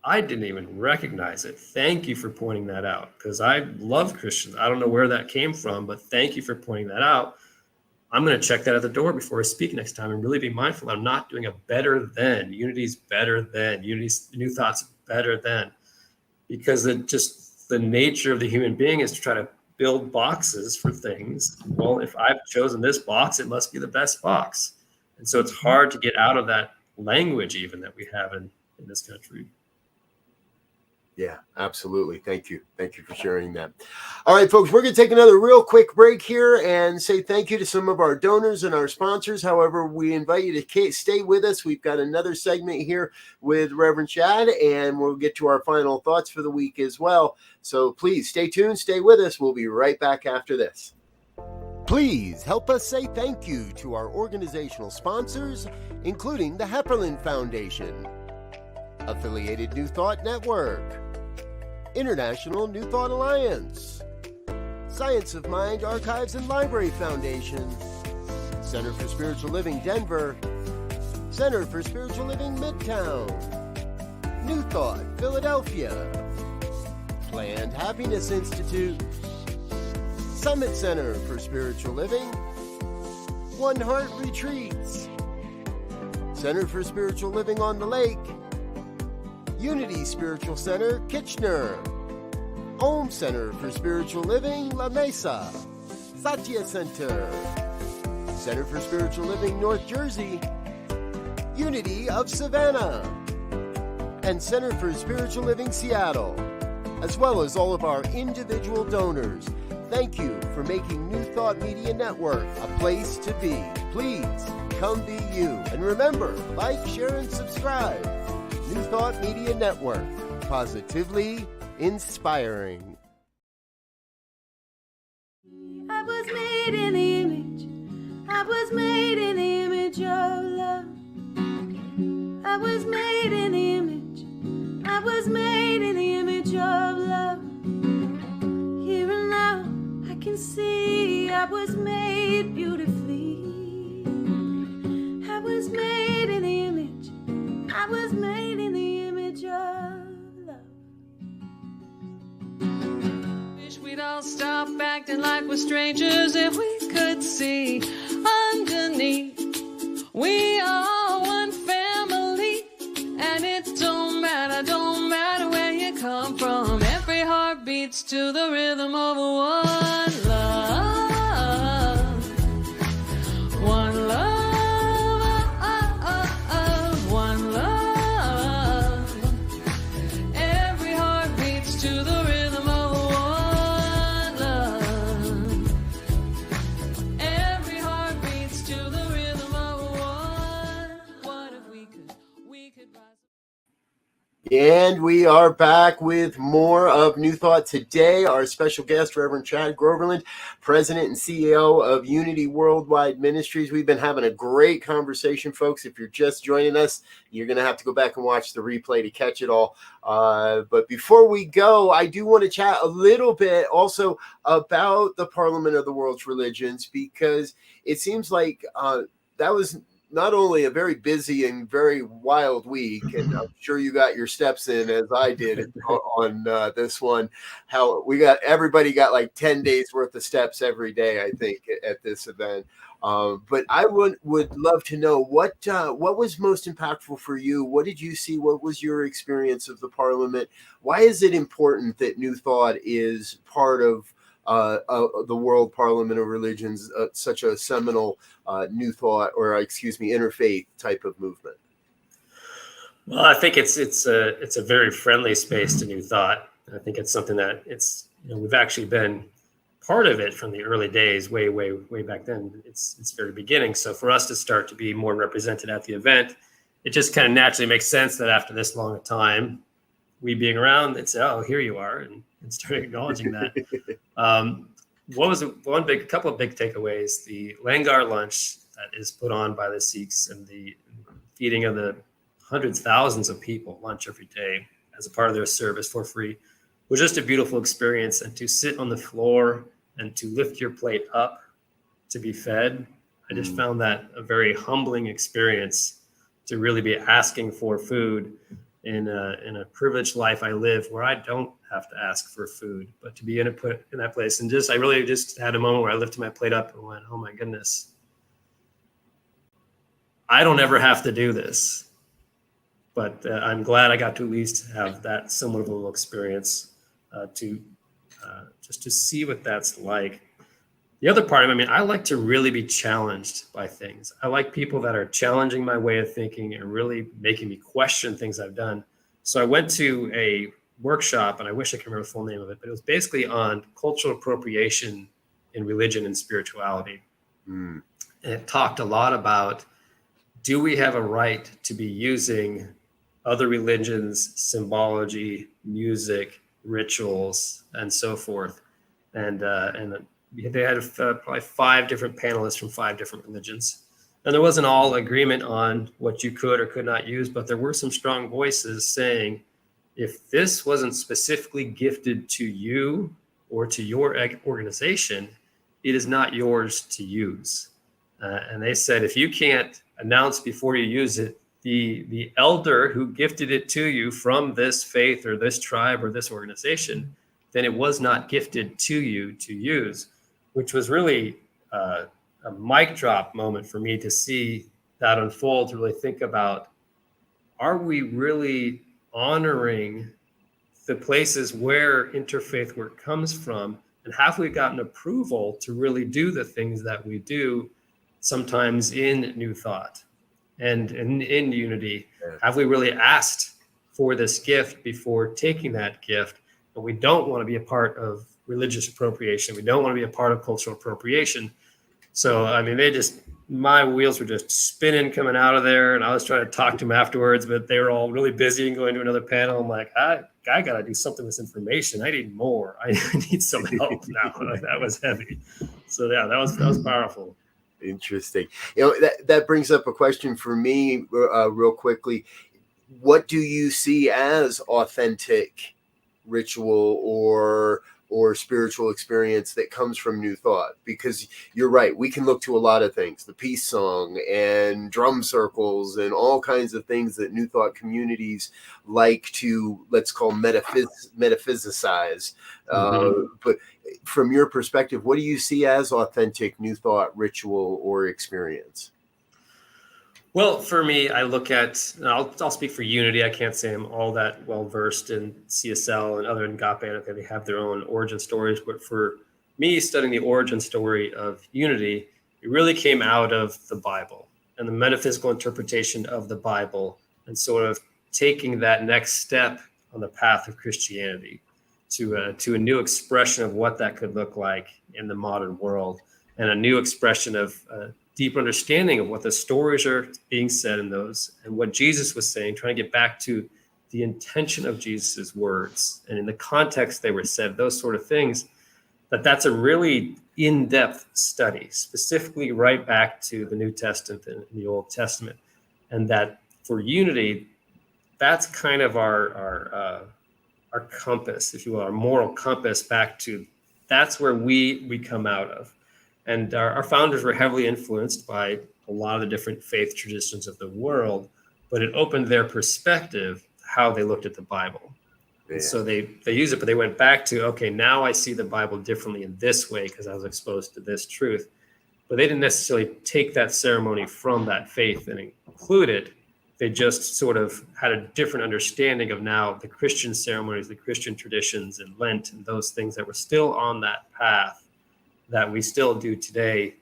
I didn't even recognize it. Thank you for pointing that out, because I love Christians. I don't know where that came from, but thank you for pointing that out. I'm going to check that at the door before I speak next time and really be mindful I'm not doing a better than. Unity's better than. New Thought's better than. Because the nature of the human being is to try to build boxes for things. Well, if I've chosen this box, it must be the best box. And so it's hard to get out of that language even that we have in this country. Yeah, absolutely. Thank you. Thank you for sharing that. All right, folks, we're going to take another real quick break here and say thank you to some of our donors and our sponsors. However, we invite you to stay with us. We've got another segment here with Reverend Shad, and we'll get to our final thoughts for the week as well. So please stay tuned, stay with us. We'll be right back after this. Please help us say thank you to our organizational sponsors, including the Hepperland Foundation, Affiliated New Thought Network, International New Thought Alliance, Science of Mind Archives and Library Foundation, Center for Spiritual Living Denver, Center for Spiritual Living Midtown, New Thought Philadelphia, Planned Happiness Institute, Summit Center for Spiritual Living, One Heart Retreats, Center for Spiritual Living on the Lake, Unity Spiritual Center, Kitchener, Om Center for Spiritual Living, La Mesa, Satya Center, Center for Spiritual Living, North Jersey, Unity of Savannah, and Center for Spiritual Living, Seattle, as well as all of our individual donors. Thank you for making New Thought Media Network a place to be. Please come be you. And remember, like, share, and subscribe. New Thought Media Network, positively inspiring. I was made in the image. I was made in the image of love. I was made in the image. I was made in the image of love. Here and now I can see I was made beautifully. I was made in the image. I was made in the image of love. Wish we'd all stop acting like we're strangers if we could see underneath. We are one family, and it don't matter where you come from. Every heart beats to the rhythm of one love, one love, one love. Every heart beats to the rhythm of one love. Every heart beats to the rhythm of one. What if we could rise? And we are back with more of New Thought today. Our special guest, Reverend Shad Groverland, President and CEO of Unity Worldwide Ministries. We've been having a great conversation, folks. If you're just joining us, you're going to have to go back and watch the replay to catch it all. But before we go, I do want to chat a little bit also about the Parliament of the World's Religions, because it seems like that was not only a very busy and very wild week, and I'm sure you got your steps in as I did on this one. How everybody got like 10 days worth of steps every day, I think, at this event. But I would love to know what was most impactful for you. What did you see? What was your experience of the Parliament? Why is it important that New Thought is part of the World Parliament of Religions, such a seminal New Thought, or interfaith type of movement? Well, I think it's a very friendly space to New Thought. I think it's something that we've actually been part of it from the early days, way back then. It's very beginning. So for us to start to be more represented at the event, it just kind of naturally makes sense that after this long a time, we being around, it's, oh, here you are, and start acknowledging that. What was a couple of big takeaways? The Langar lunch that is put on by the Sikhs, and the feeding of the hundreds, thousands of people lunch every day as a part of their service for free, was just a beautiful experience. And to sit on the floor and to lift your plate up to be fed, I just found that a very humbling experience, to really be asking for food in a privileged life I live, where I don't have to ask for food, but to be in that place. And I really just had a moment where I lifted my plate up and went, oh my goodness, I don't ever have to do this. But I'm glad I got to at least have that somewhat of a little experience just to see what that's like. The other part of it, I like to really be challenged by things. I like people that are challenging my way of thinking and really making me question things I've done. So I went to a workshop, and I wish I could remember the full name of it, but it was basically on cultural appropriation in religion and spirituality. And it talked a lot about, do we have a right to be using other religions, symbology, music, rituals, and so forth? And they had probably 5 different panelists from 5 different religions. And there wasn't all agreement on what you could or could not use, but there were some strong voices saying, if this wasn't specifically gifted to you or to your organization, it is not yours to use. And they said, if you can't announce before you use it, the elder who gifted it to you from this faith or this tribe or this organization, then it was not gifted to you to use, which was really a mic drop moment for me to see that unfold, to really think about, are we really honoring the places where interfaith work comes from? And have we gotten approval to really do the things that we do, sometimes in New Thought and in Unity? Have we really asked for this gift before taking that gift? But we don't want to be a part of religious appropriation. We don't want to be a part of cultural appropriation. So, I mean, my wheels were just spinning coming out of there, and I was trying to talk to them afterwards, but they were all really busy and going to another panel. I'm like, I got to do something with this information. I need more. I need some help now. That was heavy. So yeah, that was powerful. Interesting. That brings up a question for me real quickly. What do you see as authentic ritual or spiritual experience that comes from New Thought? Because you're right, we can look to a lot of things, the peace song and drum circles and all kinds of things that New Thought communities like to, let's call, metaphysicize. But from your perspective, what do you see as authentic New Thought ritual or experience? Well, for me, I look at, I'll speak for Unity. I can't say I'm all that well versed in CSL and other Agape. Okay, they have their own origin stories. But for me, studying the origin story of Unity, it really came out of the Bible and the metaphysical interpretation of the Bible, and sort of taking that next step on the path of Christianity to a new expression of what that could look like in the modern world, and a new expression of deep understanding of what the stories are being said in those, and what Jesus was saying, trying to get back to the intention of Jesus's words and in the context they were said, those sort of things. That's a really in-depth study, specifically right back to the New Testament and the Old Testament. And that for Unity, that's kind of our compass, if you will, our moral compass back to, that's where we come out of. And our founders were heavily influenced by a lot of the different faith traditions of the world, but it opened their perspective, how they looked at the Bible. Yeah. And so they use it, but they went back to, okay, now I see the Bible differently in this way because I was exposed to this truth. But they didn't necessarily take that ceremony from that faith and include it. They just sort of had a different understanding of now the Christian ceremonies, the Christian traditions, and Lent, and those things that were still on that path that we still do today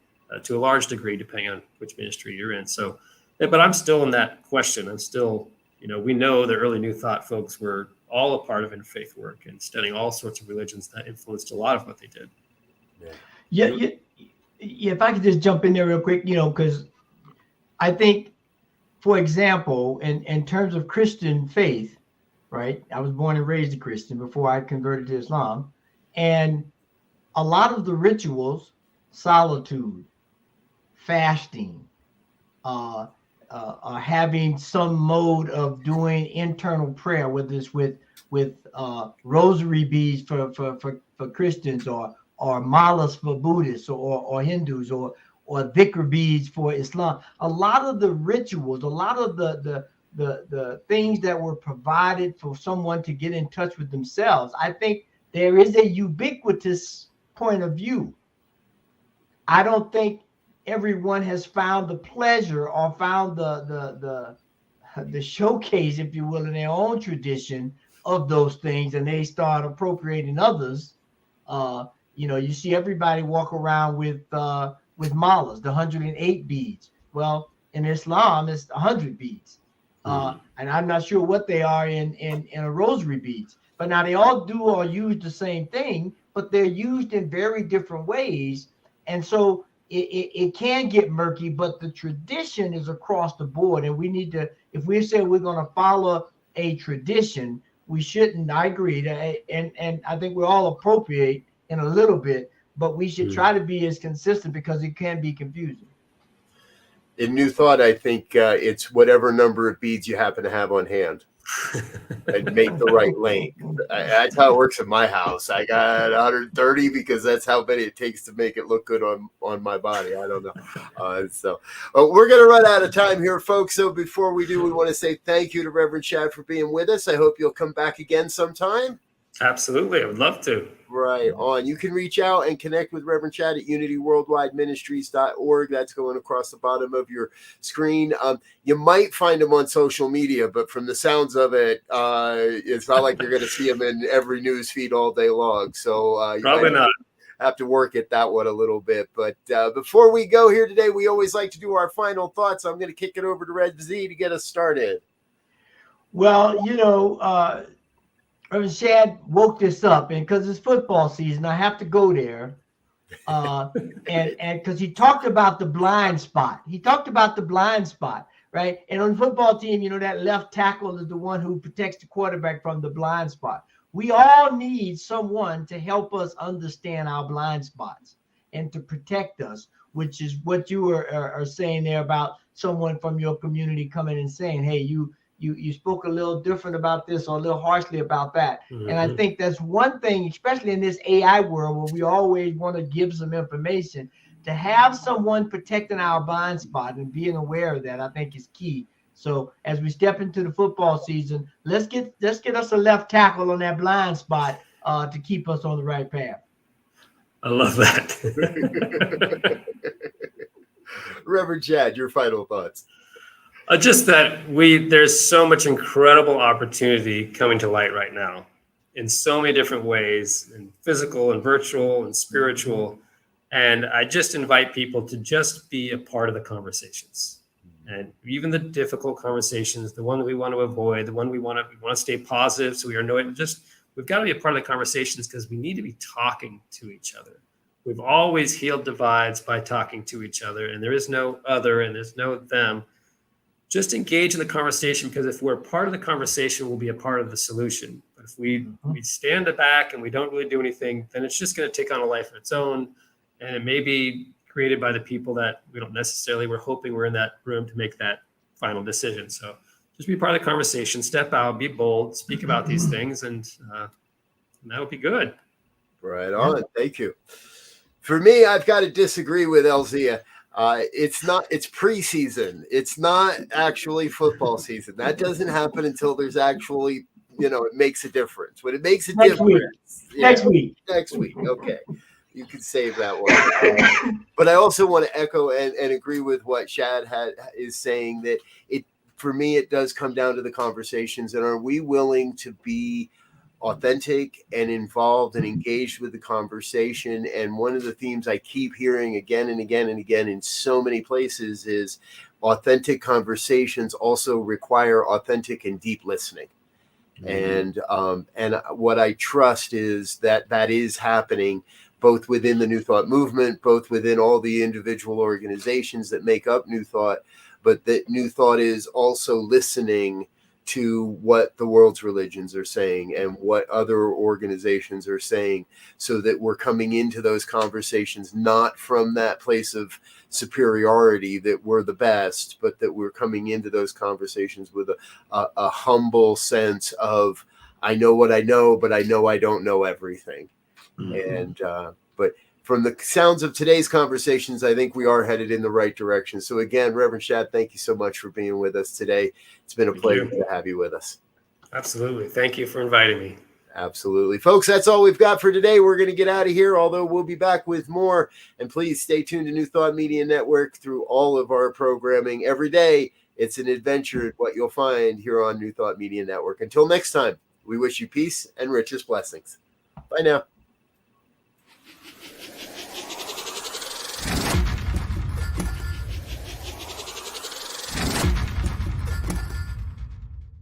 to a large degree, depending on which ministry you're in. So, but I'm still in that question. I'm still, we know the early New Thought folks were all a part of interfaith work and studying all sorts of religions that influenced a lot of what they did. Yeah. If I could just jump in there real quick, because I think, for example, in terms of Christian faith, right? I was born and raised a Christian before I converted to Islam. And a lot of the rituals, solitude, fasting, having some mode of doing internal prayer, whether it's with rosary beads for Christians, or malas for Buddhists or Hindus, or dhikr beads for Islam. A lot of the rituals, a lot of the things that were provided for someone to get in touch with themselves, I think there is a ubiquitous point of view. I don't think everyone has found the pleasure or found the showcase, if you will, in their own tradition of those things, and they start appropriating others. You see everybody walk around with malas, the 108 beads. Well, in Islam, it's 100 beads, and I'm not sure what they are in a rosary beads. But now they all do or use the same thing, but they're used in very different ways. And so it can get murky, but the tradition is across the board. And we need to, if we say we're going to follow a tradition, we shouldn't, I agree. And I think we all appropriate in a little bit, but we should try to be as consistent, because it can be confusing. In New Thought, I think it's whatever number of beads you happen to have on hand. and make the right length. That's how it works in my house. I got 130 because that's how many it takes to make it look good on my body. I don't know. So we're going to run out of time here, folks. So before we do, we want to say thank you to Reverend Shad for being with us. I hope you'll come back again sometime. Absolutely. I would love to. Right on. You can reach out and connect with Reverend Shad at unityworldwideministries.org. That's going across the bottom of your screen. You might find him on social media, but from the sounds of it, it's not like you're going to see him in every news feed all day long. So you probably not. Have to work at that one a little bit. But before we go here today, we always like to do our final thoughts. I'm going to kick it over to Rev Brz to get us started. Well, Reverend Shad woke this up, and because it's football season, I have to go there. And because he talked about the blind spot. Right? And on the football team, that left tackle is the one who protects the quarterback from the blind spot. We all need someone to help us understand our blind spots and to protect us, which is what you are saying there about someone from your community coming and saying, hey, you spoke a little different about this or a little harshly about that. Mm-hmm. And I think that's one thing, especially in this AI world where we always want to give some information, to have someone protecting our blind spot and being aware of that, I think is key. So as we step into the football season, let's get us a left tackle on that blind spot to keep us on the right path. I love that. Reverend Shad, your final thoughts. Just that there's so much incredible opportunity coming to light right now in so many different ways, in physical and virtual and spiritual. And I just invite people to just be a part of the conversations, and even the difficult conversations, the one that we want to avoid, the one we want to stay positive. So we've got to be a part of the conversations because we need to be talking to each other. We've always healed divides by talking to each other, and there is no other and there's no them. Just engage in the conversation, because if we're part of the conversation, we'll be a part of the solution. But if we stand back and we don't really do anything, then it's just going to take on a life of its own. And it may be created by the people that we're hoping we're in that room to make that final decision. So just be part of the conversation, step out, be bold, speak about these things, and that'll be good. Right on. Thank you. For me, I've got to disagree with Elzia. It's preseason. It's not actually football season. That doesn't happen until there's actually, it makes a difference. When it makes a difference. Next week. Okay. You can save that one. But I also want to echo and agree with what Shad is saying, that for me, it does come down to the conversations. And are we willing to be authentic and involved and engaged with the conversation? And one of the themes I keep hearing again and again and again in so many places is authentic conversations also require authentic and deep listening. Mm-hmm. And what I trust is that is happening both within the New Thought movement, both within all the individual organizations that make up New Thought, but that New Thought is also listening to what the world's religions are saying and what other organizations are saying, so that we're coming into those conversations not from that place of superiority that we're the best, but that we're coming into those conversations with a humble sense of, I know what I know, but I know I don't know everything. Mm-hmm. But from the sounds of today's conversations, I think we are headed in the right direction. So again, Reverend Shad, thank you so much for being with us today. It's been a pleasure to have you with us. Absolutely. Thank you for inviting me. Absolutely. Folks, that's all we've got for today. We're going to get out of here, although we'll be back with more. And please stay tuned to New Thought Media Network through all of our programming. Every day, it's an adventure, what you'll find here on New Thought Media Network. Until next time, we wish you peace and richest blessings. Bye now.